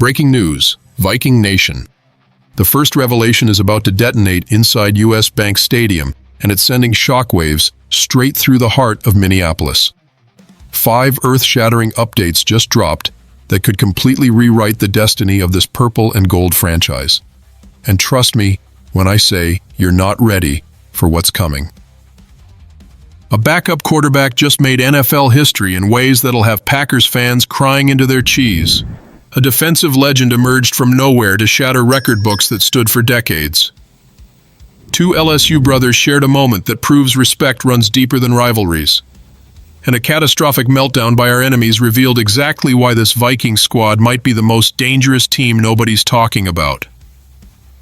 Breaking news, Viking Nation. The first revelation is about to detonate inside U.S. Bank Stadium, and it's sending shockwaves straight through the heart of Minneapolis. 5 earth-shattering updates just dropped that could completely rewrite the destiny of this purple and gold franchise. And trust me when I say you're not ready for what's coming. A backup quarterback just made NFL history in ways that'll have Packers fans crying into their cheese. A defensive legend emerged from nowhere to shatter record books that stood for decades. 2 LSU brothers shared a moment that proves respect runs deeper than rivalries. And a catastrophic meltdown by our enemies revealed exactly why this Viking squad might be the most dangerous team nobody's talking about.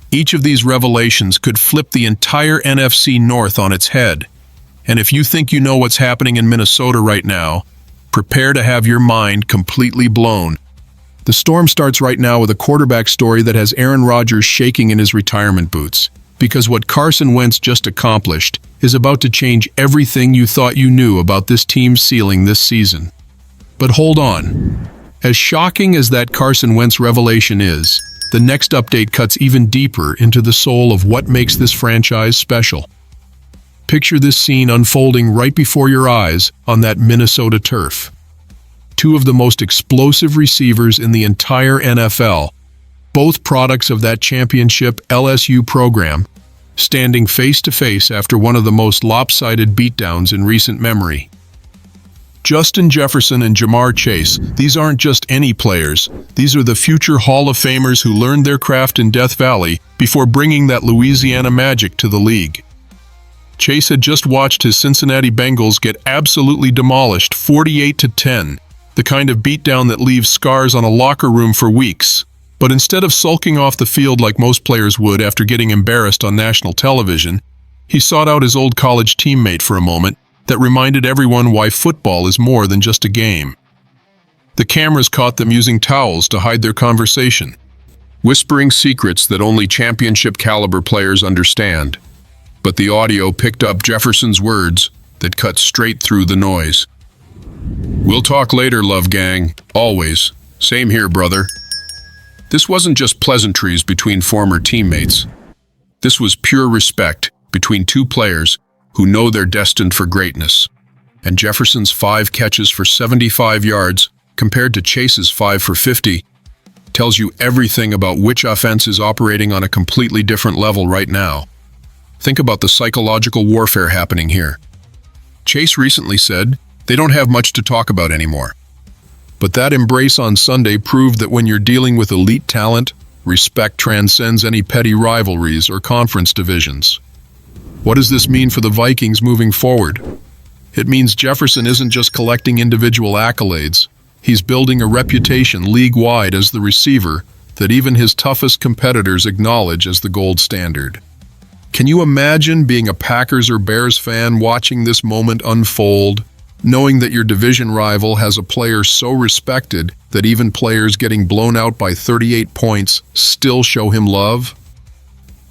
Each of these revelations could flip the entire NFC North on its head. And if you think you know what's happening in Minnesota right now, prepare to have your mind completely blown. The storm starts right now with a quarterback story that has Aaron Rodgers shaking in his retirement boots, because what Carson Wentz just accomplished is about to change everything you thought you knew about this team's ceiling this season. But hold on. As shocking as that Carson Wentz revelation is, the next update cuts even deeper into the soul of what makes this franchise special. Picture this scene unfolding right before your eyes on that Minnesota turf. 2 of the most explosive receivers in the entire NFL, both products of that championship LSU program, standing face-to-face after one of the most lopsided beatdowns in recent memory. Justin Jefferson and Chase, these aren't just any players. These are the future Hall of Famers who learned their craft in Death Valley before bringing that Louisiana magic to the league. Chase had just watched his Cincinnati Bengals get absolutely demolished 48-10, the kind of beatdown that leaves scars on a locker room for weeks. But instead of sulking off the field like most players would after getting embarrassed on national television, he sought out his old college teammate for a moment that reminded everyone why football is more than just a game. The cameras caught them using towels to hide their conversation, whispering secrets that only championship-caliber players understand. But the audio picked up Jefferson's words that cut straight through the noise. "We'll talk later, love gang. Always. Same here, brother." This wasn't just pleasantries between former teammates. This was pure respect between 2 players who know they're destined for greatness. And Jefferson's 5 catches for 75 yards compared to Chase's 5 for 50 tells you everything about which offense is operating on a completely different level right now. Think about the psychological warfare happening here. Chase recently said they don't have much to talk about anymore. But that embrace on Sunday proved that when you're dealing with elite talent, respect transcends any petty rivalries or conference divisions. What does this mean for the Vikings moving forward? It means Jefferson isn't just collecting individual accolades. He's building a reputation league-wide as the receiver that even his toughest competitors acknowledge as the gold standard. Can you imagine being a Packers or Bears fan watching this moment unfold, knowing that your division rival has a player so respected that even players getting blown out by 38 points still show him love?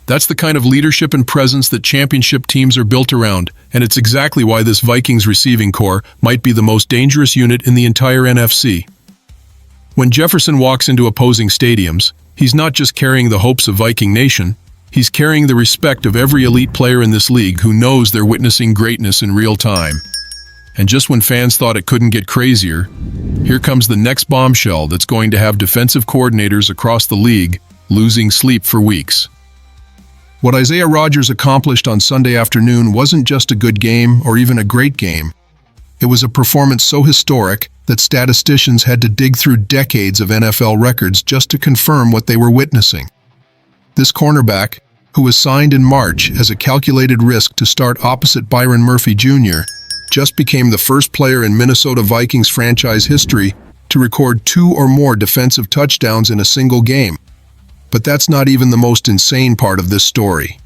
That's the kind of leadership and presence that championship teams are built around, and it's exactly why this Vikings receiving corps might be the most dangerous unit in the entire NFC. When Jefferson walks into opposing stadiums, he's not just carrying the hopes of Viking Nation, he's carrying the respect of every elite player in this league who knows they're witnessing greatness in real time. And just when fans thought it couldn't get crazier, here comes the next bombshell that's going to have defensive coordinators across the league losing sleep for weeks. What Isaiah Rodgers accomplished on Sunday afternoon wasn't just a good game or even a great game. It was a performance so historic that statisticians had to dig through decades of NFL records just to confirm what they were witnessing. This cornerback, who was signed in March as a calculated risk to start opposite Byron Murphy Jr., just became the first player in Minnesota Vikings franchise history to record 2 or more defensive touchdowns in a single game. But that's not even the most insane part of this story.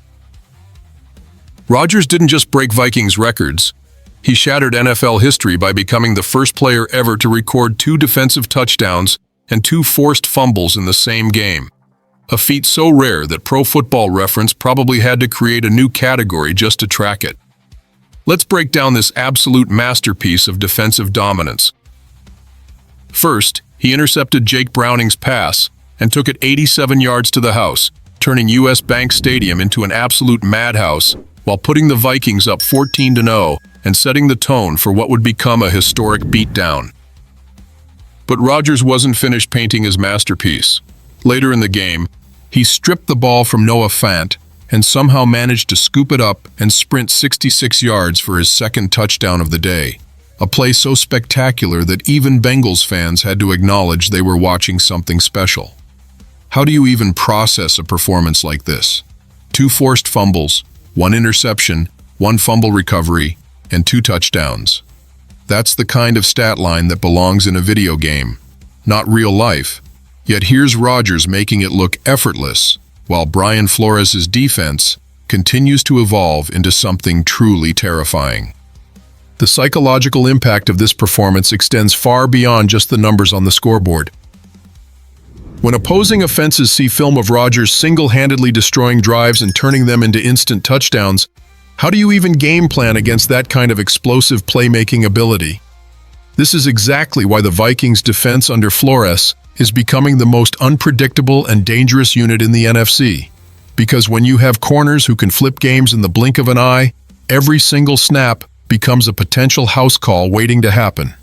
Rodgers didn't just break Vikings records. He shattered NFL history by becoming the first player ever to record 2 defensive touchdowns and 2 forced fumbles in the same game. A feat so rare that Pro Football Reference probably had to create a new category just to track it. Let's break down this absolute masterpiece of defensive dominance. First, he intercepted Jake Browning's pass, and took it 87 yards to the house, turning US Bank Stadium into an absolute madhouse while putting the Vikings up 14-0 and setting the tone for what would become a historic beatdown. But Rodgers wasn't finished painting his masterpiece. Later in the game, he stripped the ball from Noah Fant and somehow managed to scoop it up and sprint 66 yards for his second touchdown of the day. A play so spectacular that even Bengals fans had to acknowledge they were watching something special. How do you even process a performance like this? 2 forced fumbles, 1 interception, 1 fumble recovery, and 2 touchdowns. That's the kind of stat line that belongs in a video game, not real life. Yet here's Rodgers making it look effortless, while Brian Flores' defense continues to evolve into something truly terrifying. The psychological impact of this performance extends far beyond just the numbers on the scoreboard. When opposing offenses see film of Rodgers single-handedly destroying drives and turning them into instant touchdowns, how do you even game plan against that kind of explosive playmaking ability? This is exactly why the Vikings' defense under Flores is becoming the most unpredictable and dangerous unit in the NFC. Because when you have corners who can flip games in the blink of an eye, every single snap becomes a potential house call waiting to happen.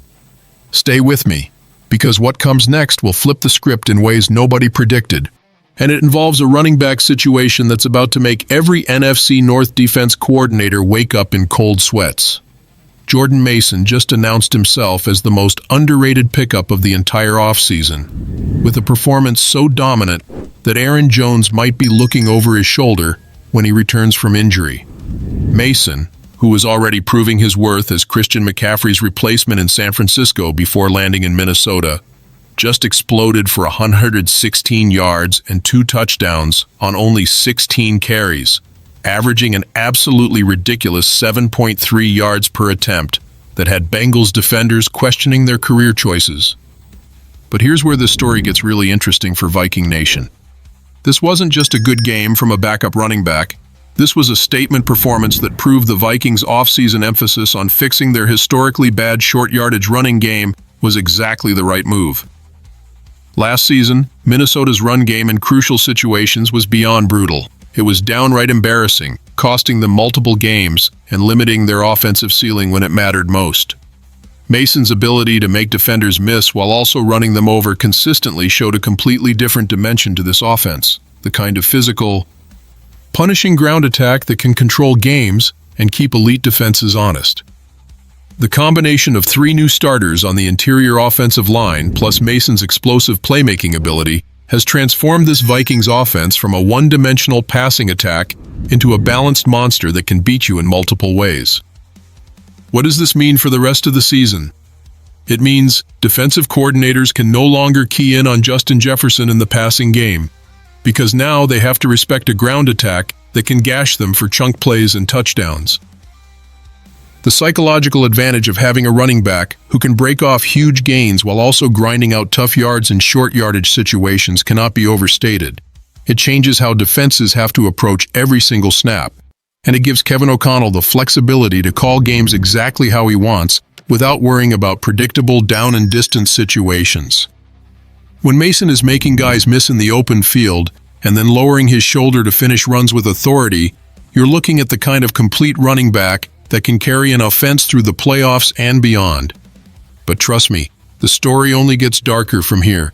Stay with me, because what comes next will flip the script in ways nobody predicted. And it involves a running back situation that's about to make every NFC North defense coordinator wake up in cold sweats. Jordan Mason just announced himself as the most underrated pickup of the entire offseason, with a performance so dominant that Aaron Jones might be looking over his shoulder when he returns from injury. Mason, who was already proving his worth as Christian McCaffrey's replacement in San Francisco before landing in Minnesota, just exploded for 116 yards and 2 touchdowns on only 16 carries, averaging an absolutely ridiculous 7.3 yards per attempt that had Bengals defenders questioning their career choices. But here's where the story gets really interesting for Viking Nation. This wasn't just a good game from a backup running back. This was a statement performance that proved the Vikings' offseason emphasis on fixing their historically bad short-yardage running game was exactly the right move. Last season, Minnesota's run game in crucial situations was beyond brutal. It was downright embarrassing, costing them multiple games and limiting their offensive ceiling when it mattered most. Mason's ability to make defenders miss while also running them over consistently showed a completely different dimension to this offense, the kind of physical, punishing ground attack that can control games and keep elite defenses honest. The combination of 3 new starters on the interior offensive line plus Mason's explosive playmaking ability has transformed this Vikings offense from a one-dimensional passing attack into a balanced monster that can beat you in multiple ways. What does this mean for the rest of the season? It means defensive coordinators can no longer key in on Justin Jefferson in the passing game, because now they have to respect a ground attack that can gash them for chunk plays and touchdowns. The psychological advantage of having a running back who can break off huge gains while also grinding out tough yards in short yardage situations cannot be overstated. It changes how defenses have to approach every single snap, and it gives Kevin O'Connell the flexibility to call games exactly how he wants without worrying about predictable down and distance situations. When Mason is making guys miss in the open field and then lowering his shoulder to finish runs with authority, you're looking at the kind of complete running back that can carry an offense through the playoffs and beyond. But trust me, the story only gets darker from here.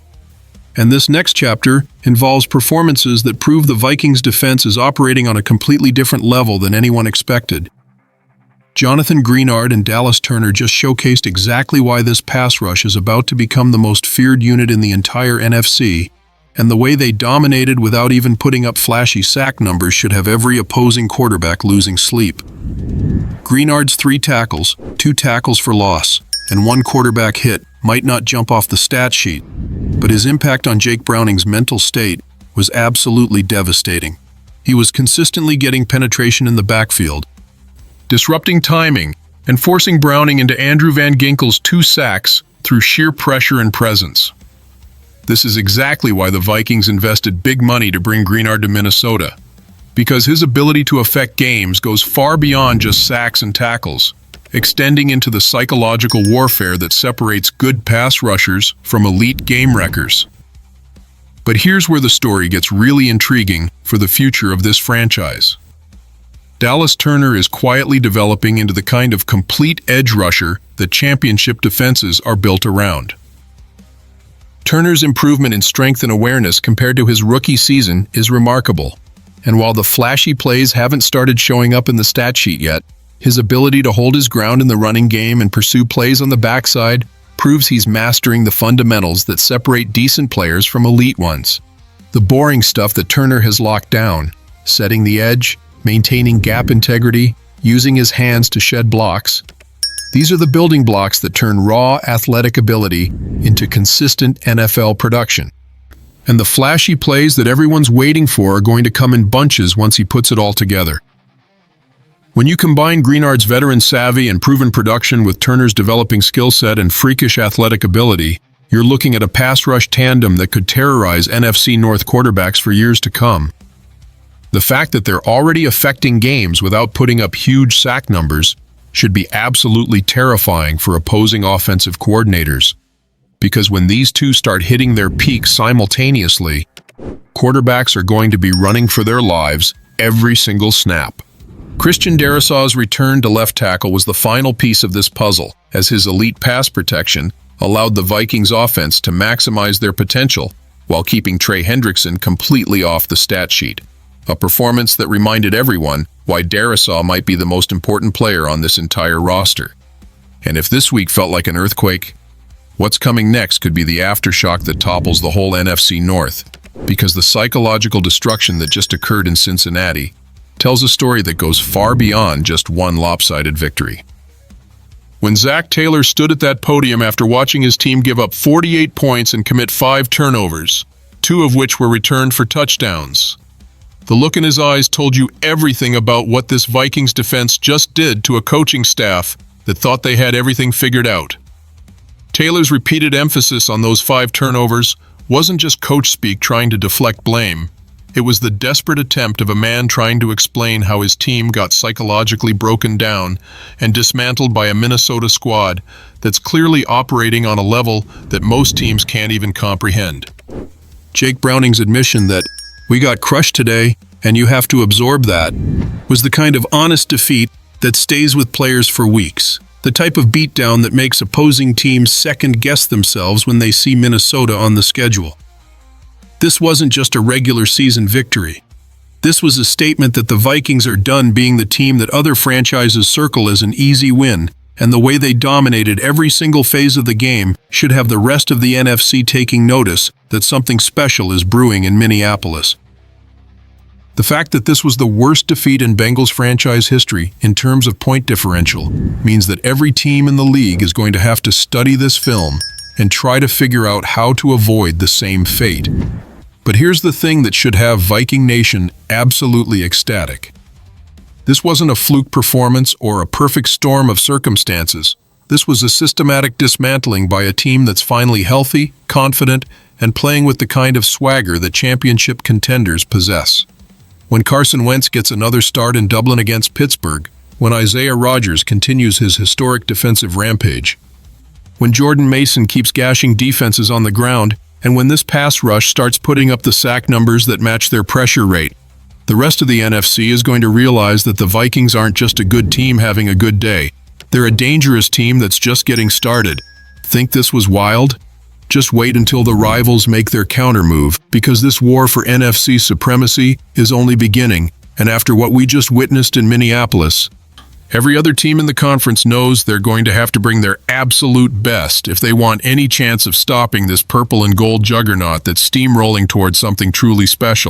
And this next chapter involves performances that prove the Vikings' defense is operating on a completely different level than anyone expected. Jonathan Greenard and Dallas Turner just showcased exactly why this pass rush is about to become the most feared unit in the entire NFC, and the way they dominated without even putting up flashy sack numbers should have every opposing quarterback losing sleep. Greenard's 3 tackles, 2 tackles for loss, and 1 quarterback hit might not jump off the stat sheet, but his impact on Jake Browning's mental state was absolutely devastating. He was consistently getting penetration in the backfield, disrupting timing, and forcing Browning into Andrew Van Ginkel's 2 sacks through sheer pressure and presence. This is exactly why the Vikings invested big money to bring Greenard to Minnesota, because his ability to affect games goes far beyond just sacks and tackles, extending into the psychological warfare that separates good pass rushers from elite game wreckers. But here's where the story gets really intriguing for the future of this franchise. Dallas Turner is quietly developing into the kind of complete edge rusher that championship defenses are built around. Turner's improvement in strength and awareness compared to his rookie season is remarkable, and while the flashy plays haven't started showing up in the stat sheet yet, his ability to hold his ground in the running game and pursue plays on the backside proves he's mastering the fundamentals that separate decent players from elite ones. The boring stuff that Turner has locked down, setting the edge, maintaining gap integrity, using his hands to shed blocks, these are the building blocks that turn raw athletic ability into consistent NFL production. And the flashy plays that everyone's waiting for are going to come in bunches once he puts it all together. When you combine Greenard's veteran savvy and proven production with Turner's developing skill set and freakish athletic ability, you're looking at a pass rush tandem that could terrorize NFC North quarterbacks for years to come. The fact that they're already affecting games without putting up huge sack numbers should be absolutely terrifying for opposing offensive coordinators, because when these two start hitting their peaks simultaneously, quarterbacks are going to be running for their lives every single snap. Christian Darrisaw's return to left tackle was the final piece of this puzzle, as his elite pass protection allowed the Vikings offense to maximize their potential while keeping Trey Hendrickson completely off the stat sheet. A performance that reminded everyone why Darrisaw might be the most important player on this entire roster. And if this week felt like an earthquake, what's coming next could be the aftershock that topples the whole NFC North, because the psychological destruction that just occurred in Cincinnati tells a story that goes far beyond just one lopsided victory. When Zach Taylor stood at that podium after watching his team give up 48 points and commit 5 turnovers, 2 of which were returned for touchdowns, the look in his eyes told you everything about what this Vikings defense just did to a coaching staff that thought they had everything figured out. Taylor's repeated emphasis on those 5 turnovers wasn't just coach speak trying to deflect blame. It was the desperate attempt of a man trying to explain how his team got psychologically broken down and dismantled by a Minnesota squad that's clearly operating on a level that most teams can't even comprehend. Jake Browning's admission that "we got crushed today, and you have to absorb that," was the kind of honest defeat that stays with players for weeks. The type of beatdown that makes opposing teams second-guess themselves when they see Minnesota on the schedule. This wasn't just a regular season victory. This was a statement that the Vikings are done being the team that other franchises circle as an easy win, and the way they dominated every single phase of the game should have the rest of the NFC taking notice that something special is brewing in Minneapolis. The fact that this was the worst defeat in Bengals franchise history in terms of point differential means that every team in the league is going to have to study this film and try to figure out how to avoid the same fate. But here's the thing that should have Viking Nation absolutely ecstatic. This wasn't a fluke performance or a perfect storm of circumstances. This was a systematic dismantling by a team that's finally healthy, confident, and playing with the kind of swagger that championship contenders possess. When Carson Wentz gets another start in Dublin against Pittsburgh, when Isaiah Rodgers continues his historic defensive rampage, when Jordan Mason keeps gashing defenses on the ground, and when this pass rush starts putting up the sack numbers that match their pressure rate, the rest of the NFC is going to realize that the Vikings aren't just a good team having a good day. They're a dangerous team that's just getting started. Think this was wild? Just wait until the rivals make their counter move, because this war for NFC supremacy is only beginning, and after what we just witnessed in Minneapolis, every other team in the conference knows they're going to have to bring their absolute best if they want any chance of stopping this purple and gold juggernaut that's steamrolling towards something truly special.